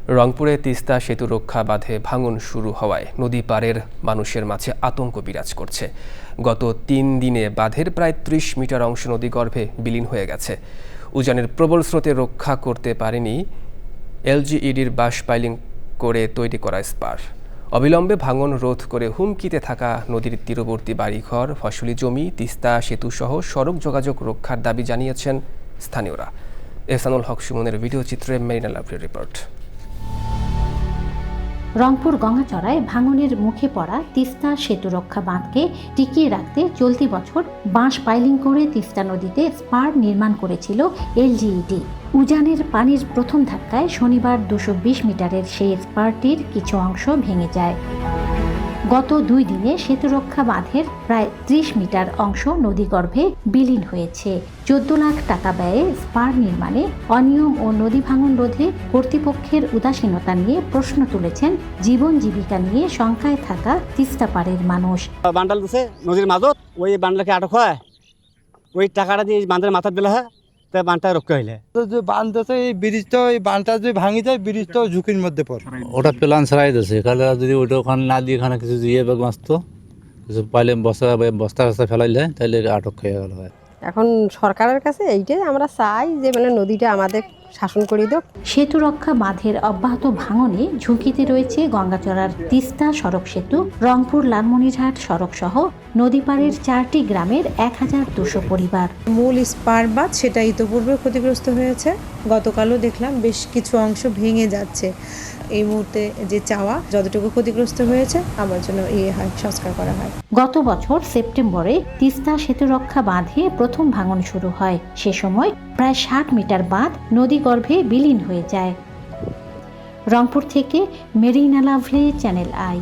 রংপুরে তিস্তা সেতু রক্ষা বাঁধে ভাঙন শুরু হওয়ায় নদী পাড়ের মানুষের মাঝে আতঙ্ক বিরাজ করছে। গত ৩ দিনে বাঁধের প্রায় ৩০ মিটার অংশ নদীগর্ভে বিলীন হয়ে গেছে। উজানের প্রবল স্রোতে রক্ষা করতে পারেনি এলজিইডির বাঁশ পাইলিং করে তৈরি করা স্পার। অবিলম্বে ভাঙন রোধ করে হুমকিতে থাকা নদীর তীরবর্তী বাড়িঘর, ফসলি জমি, তিস্তা সেতুসহ সড়ক যোগাযোগ রক্ষার দাবি জানিয়েছেন স্থানীয়রা। এহসানুল হক সুমনের ভিডিও চিত্রে মেরিনা লাভলির রিপোর্ট। রংপুর গঙ্গাচড়ায় ভাঙনের মুখে পড়া তিস্তা সেতু রক্ষা বাঁধকে টিকিয়ে রাখতে চলতি বছর বাঁশ পাইলিং করে তিস্তা নদীতে স্পার নির্মাণ করেছিল এলজিইডি। উজানের পানির প্রথম ধাক্কায় শনিবার ২২০ মিটারের সেই স্পারটির কিছু অংশ ভেঙে যায়। গত ২ দিনে সেতুরক্ষা বাঁধের প্রায় ৩০ মিটার অংশ নদীগর্ভে বিলীন হয়েছে। ১৪ লাখ টাকা ব্যয়ে স্পার নির্মাণে অনিয়ম ও নদী ভাঙন রোধে কর্তৃপক্ষের উদাসীনতা নিয়ে প্রশ্ন তুলেছেন জীবন জীবিকা নিয়ে শঙ্কায় থাকা তিস্তা পাড়ের মানুষ। বান্ডাল দিছে নদীর মাজত, ওই বান্ডালকে আটক হয়, ওই টাকাটা দিয়ে বাঁধের মাথা দিলে হয়, তাই বানটা রক্ষা হইলে বান্ধতে এই ব্রিজটা, ওই বানটা যদি ভাঙি যায় ব্রিজটাও ঝুঁকির মধ্যে পড়ে। ওটা প্ল্যান ছাড়াই দিয়েছে, এখানে যদি ওটা ওখানে না দিয়ে এখানে কিছু দিয়ে বাঁচত, কিছু পাইলে বস্তা ফেলাইলে তাহলে আটক হয়ে গেল। এখন সরকারের কাছে এইটাই আমরা চাই যে নদীটা আমাদের শাসন করে দিক। সেতু রক্ষা বাঁধের অব্যাহত ভাঙনে ঝুঁকিতে রয়েছে গঙ্গাচড়ার তিস্তা সড়ক সেতু, রংপুর লালমনিরহাট সড়ক সহ নদীপাড়ের 4টি গ্রামের ১,২০০ পরিবার। মূল স্পার বাঁধ সেটা ইতোপূর্বে ক্ষতিগ্রস্ত হয়েছে। গতকালও দেখলাম বেশ কিছু অংশ ভেঙে যাচ্ছে। এই মুহূর্তে যে চাওয়া যতটুকু ক্ষতিগ্রস্ত হয়েছে আমার জন্য সংস্কার করা হয়। গত বছর সেপ্টেম্বরে তিস্তা সেতু রক্ষা বাঁধে প্রথম ভাঙন শুরু হয়। সে সময় প্রায় ৬০ মিটার বাঁধ নদীগর্ভে বিলীন হয়ে যায়। রংপুর থেকে মেরিনা লাভলি, চ্যানেল আই।